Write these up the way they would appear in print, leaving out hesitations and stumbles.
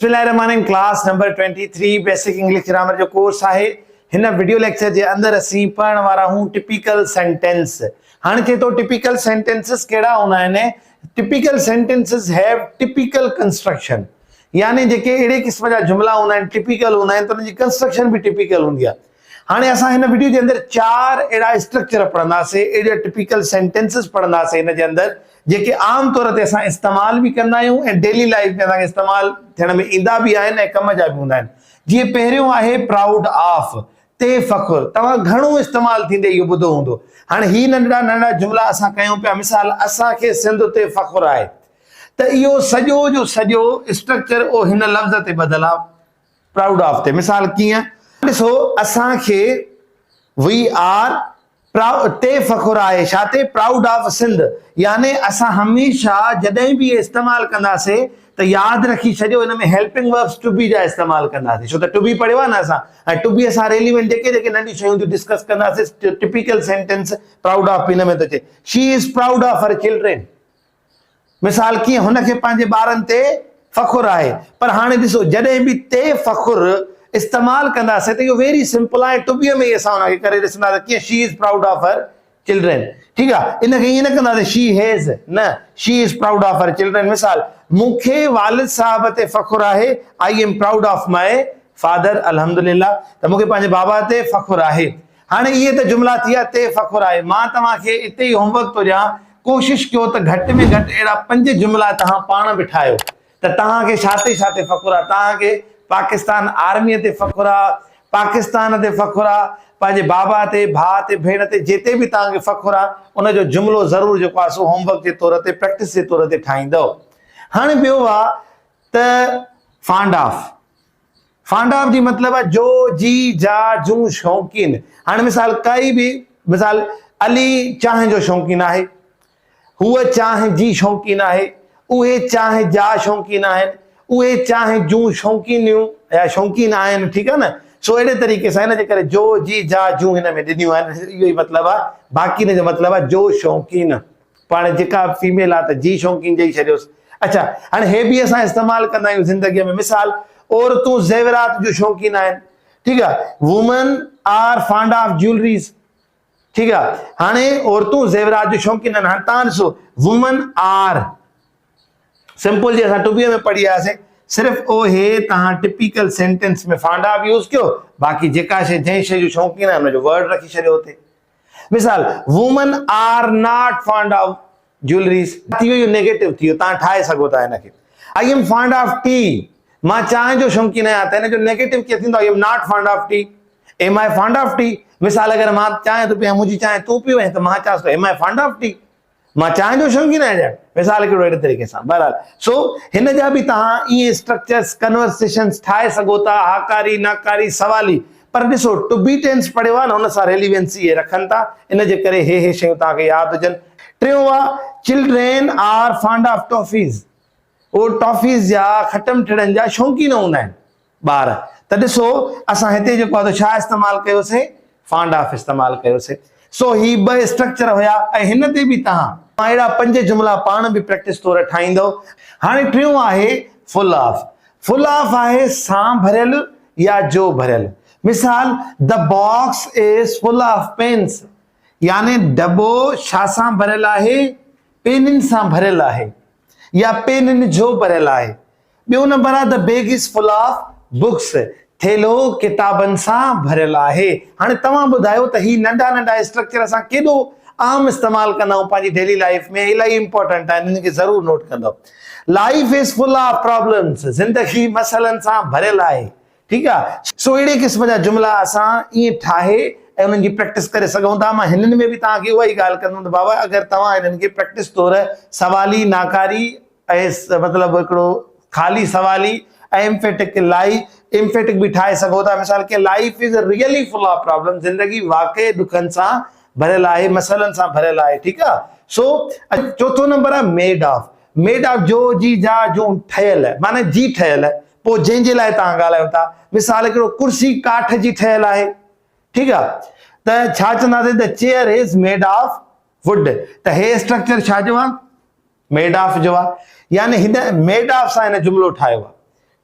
बिस्मिल्लाहिर्रहमानिर्रहीम class number 23 basic English grammar जो course है हिन वीडियो लेक्चर के अंदर असी पढ़ने वाला हूँ टिपिकल सेंटेंस। हाँ चे तो टिपिकल सेंटेंसेस केड़ा होना है। Typical sentences have typical construction, यानी जेके एड़े किस्म जा जुमला होना है टिपिकल होना है तो उनकी कंस्ट्रक्शन भी टिपिकल होंगी। हाँ असां हिन वीडियो के अंदर 4 एड़ा स्ट्रक्चर पढ़ंदासीं, एड़ा टिपिकल सेंटेंसेस पढ़ंदासीं हिन जे अंदर जेके आम तौर ते असां इस्तेमाल भी कंदा आहियूं ऐं डेली लाइफ में असांखे इस्तेमाल थियण में ईंदा भी आहिनि ऐं कम जा भी हूंदा आहिनि। जीअं पहिरियों आहे प्राउड ऑफ, ते फ़ख्र, तव्हां घणो इस्तेमाल थींदे इहो ॿुधो हूंदो। हाणे ही नंढड़ा नंढड़ा जुमला असां कयूं पिया, मिसाल असांखे सिंध ते फ़ख्र आहे त इहो सॼो जो सॼो स्ट्रक्चर ओ हिन लफ़्ज़ ते ॿधल आहे प्राउड ऑफ ते। मिसाल कीअं ॾिसो, असांखे वी आर प्राउड ते फ़ख्र आहे छाते प्राउड ऑफ सिंध, यानी असां हमेशा जॾहिं भी इस्तेमाल कंदासीं त याद रखी छॾियो इन में हेल्पिंग वर्ब्स टू बी जा इस्तेमाल कंदासीं, छो त टू बी पढ़ियो आहे न असां। ऐं टू बी असां रेलिवेंट जेके जेके नंढी शयूं थियूं डिस्कस कंदासीं। टिपिकल सेंटेंस प्राउड ऑफ इन में थो अचे, she is proud of her children. मिसाल कीअं हुनखे पंहिंजे ॿारनि ते फ़ख्र आहे। पर हाणे ॾिसो जॾहिं भी ते फ़ख्र इस्तेमाल कंदासीं त इहो वेरी सिंपल आहे। टुबीअ में असां हुनखे करे ॾिसंदासीं कीअं she is proud of her children. ठीकु आहे, इनखे ईअं न कंदासीं शी हैज़, न she is proud of her children. मिसाल मूंखे वालिद साहब ते फ़ख्र आहे, I am proud of my father, अल्हम्दुलिल्लाह, त मूंखे पंहिंजे बाबा ते फ़ख्र आहे। हाणे इहे त जुमला थी विया ते फ़ख्र आहे। मां तव्हांखे इते ई होमवर्क थो ॾियां, कोशिशि कयो त घटि में घटि अहिड़ा 5 जुमला तव्हां पाण बि ठाहियो त तव्हांखे छा ते फ़ख्र आहे। तव्हांखे पाकिस्तान आर्मीअ ते फ़ख्र आहे, पाकिस्तान ते फ़ख्र आहे, पंहिंजे बाबा ते, भाउ ते, भेण ते, जिते बि तव्हांखे फ़ख्र आहे उनजो जुमिलो ज़रूरु जेको आहे सो होमवर्क जे तौर ते प्रैक्टिस जे तौर ते ठाहींदव। हाणे ॿियो आहे त फांड ऑफ। फांड ऑफ जी मतिलबु आहे जो, जी, जा, जूं, शौक़ीन। हाणे मिसाल काई बि मिसाल अली चांहि जो शौक़ीन आहे, हूअ चांहि जी शौक़ीन आहे, उहे चांहि जा शौक़ीन आहिनि, उहे चांहि जूं शौक़ीनियूं या शौक़ीन आहिनि। ठीकु आहे न। सो अहिड़े तरीक़े सां हिन जे करे जो, जी, जा, जूं हिन में ॾिनियूं आहिनि। इहो ई मतिलबु आहे। बाक़ी हिन जो मतिलबु आहे जो शौक़ीन, पाण जेका फीमेल आहे त जी शौक़ीन चई छॾियोसि। अच्छा, हाणे हे बि असां इस्तेमालु कंदा आहियूं ज़िंदगीअ में। मिसाल औरतूं ज़ेवरात जो शौक़ीन आहिनि। ठीकु आहे, वुमन आर फांड ऑफ ज्वेलरीज़। ठीकु आहे, हाणे औरतूं ज़ेवरात जो शौक़ीन आहिनि। हाणे तव्हां ॾिसो वुमन आर सिंपल जी असां टुबीअ में पढ़ी आयासीं, सिर्फ़ु ओहे तव्हां टिपिकल सेंटेंस में फांड ऑफ यूज़ कयो, बाक़ी जेका शइ जंहिं शइ जो शौक़ीन आहे हुनजो वर्ड रखी छॾियो हुते। मिसाल woman are not fond of jewelleries थी वियो, नेगेटिव थी वियो, तव्हां ठाहे सघो था हिनखे। आई एम फांड ऑफ टी, मां चांहि जो शौक़ीन आहियां त हिनजो नेगेटिव कीअं थींदो, I am not fond of tea. Am I fond of tea. मिसाल अगरि मां चांहि थो पियां, मुंहिंजी चांहि तूं पियो त मां चवांसि थो M I fond of T, मां चांहि जो शौक़ीन आहियां। मिसाल कहिड़ो अहिड़े तरीक़े सां। बहरहाल सो हिन जा बि तव्हां ईअं स्ट्रक्चर्स कन्वर्सेशंस ठाहे सघो था, हाकारी, नाकारी, सवाली। पर ॾिसो टू बी टेंस पढ़ियो आहे न, हुन सां रेलिवेंसी रखनि था, इन जे करे हे शयूं तव्हांखे यादि हुजनि। टियों आहे चिल्ड्रेन आर फांड ऑफ टॉफीज़। उहो टॉफीज़ जा, खटम ठिड़नि जा शौक़ीन हूंदा आहिनि ॿार। त ॾिसो असां हिते जेको आहे छा इस्तेमालु कयोसीं, फांड ऑफ इस्तेमालु कयोसीं। सो ही 2 स्ट्रक्चर हुया ऐं हिन ते बि तव्हां अहिड़ा 5 जुमला पाण बि प्रैक्टिस तौर ठाहींदव। हाणे टियों आहे फुल ऑफ। फुल ऑफ आहे सां भरियल या जो भरियल। मिसाल the box is full of pens, यानी दॿो छा सां भरियल आहे, पेननि सां भरियल आहे या पेननि जो भरियल आहे। ॿियो नंबर आहे the bag is full of books, थेलो किताबनि सां भरियल आहे। हाणे तव्हां ॿुधायो त ही नंढा नंढा स्ट्रक्चर असां केॾो आम इस्तेमाल कंदा आहियूं पंहिंजी डेली लाइफ में, इलाही इंपॉर्टेंट आहिनि, इनखे ज़रूर नोट कंदव। Life is full of problems, ज़िंदगी मसइलनि सां भरियल आहे। ठीकु आहे, सो अहिड़े क़िस्म जा जुमला असां ईअं ठाहे ऐं उन्हनि जी प्रैक्टिस करे सघूं था। मां हिननि में बि तव्हांखे उहा ई ॻाल्हि कंदुमि त बाबा अगरि तव्हां हिननि खे प्रैक्टिस तौर सवाली, नाकारी ऐं मतिलबु हिकिड़ो ख़ाली सवाली ऐं एम्फेटिक लाई एम्फेटिक भी ठाहे सघो था। मिसाल के life is really full of problem, ज़िंदगी वाकई ॾुखनि सां भरियल आहे, मसइलनि सां भरियल आहे। ठीकु आहे। सो चौथों नंबर आहे मेड ऑफ। मेड ऑफ जो, जी, जा, जूं ठहियल, माना जी ठहियल, पोइ जंहिंजे लाइ तव्हां ॻाल्हायो था। मिसाल हिकिड़ो कुर्सी काठ जी ठहियल आहे। ठीकु आहे, त छा चवंदासीं the chair is made of would, त हे स्ट्रक्चर छा जो आहे, मेड ऑफ जो आहे। यानी हिन मेड ऑफ सां हिन जुमिलो ठाहियो आहे।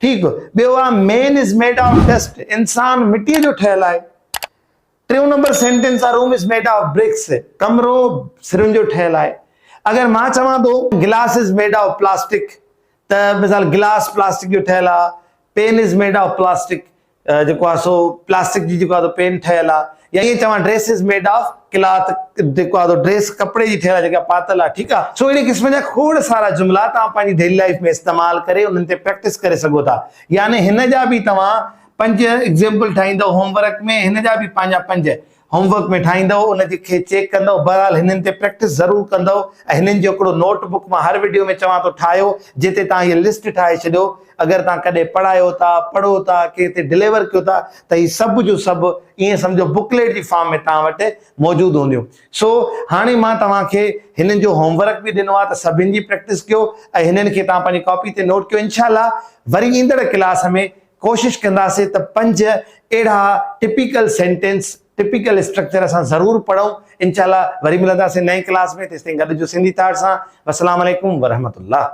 ठीक ॿियो आहे man is made of dust, इंसान मिट्टीअ जो ठहियल आहे। टियों नंबर सेंटेंस आहे room is made of BRICS, कमरो सिरुनि जो ठहियल आहे। अगर मां चवां थो गिलास इज मेड ऑफ प्लास्टिक, त मिसाल गिलास प्लास्टिक जो ठहियल आहे। Pen is made of plastic, जेको आहे सो प्लास्टिक जी जेको आहे पेन ठहियल आहे। या ईअं चवां dress is made of cloth, जेको आहे ड्रेस कपिड़े जी ठहियल आहे, जेका पातल आहे। ठीकु आहे। सो अहिड़े क़िस्म जा खोड़ सारा जुमला तव्हां पंहिंजी डेली लाइफ में इस्तेमालु करे उन्हनि ते प्रैक्टिस करे सघो था। यानी हिन जा बि तव्हां 5 एग्जाम्पल ठाहींदव होमवर्क में, हिन जा बि पंहिंजा 5 होमवर्क में ठाहींदव, उनखे चेक कंदव। बहरहाल हिननि ते प्रैक्टिस ज़रूरु कंदव ऐं हिननि जो हिकिड़ो नोटबुक मां हर वीडियो में चवां थो ठाहियो, जिते तव्हां हीअ लिस्ट ठाहे छॾियो। अगरि तव्हां कॾहिं पढ़ायो था, पढ़ो था, कंहिं ते डिलीवर कयो था, त हीअ सभु जो सभु ईअं सम्झो बुकलेट जी फॉर्म में तव्हां वटि मौजूदु हूंदियूं। सो हाणे मां तव्हांखे हिननि जो होमवर्क बि ॾिनो आहे, त सभिनि जी प्रैक्टिस कयो ऐं हिननि खे तव्हां पंहिंजी कॉपी ते नोट कयो। इंशाअल्लाह वरी ईंदड़ क्लास में कोशिश कंदासीं त 5 अहिड़ा टिपिकल सेंटेंस, टिपिकल स्ट्रक्चर असां ज़रूरु पढ़ूं। इंशाअल्लाह वरी मिलंदासीं नई क्लास में। तेसिताईं गॾिजो सिंधी तार सां। अस्सलाम वालेकुम वरहमतुल्लाह।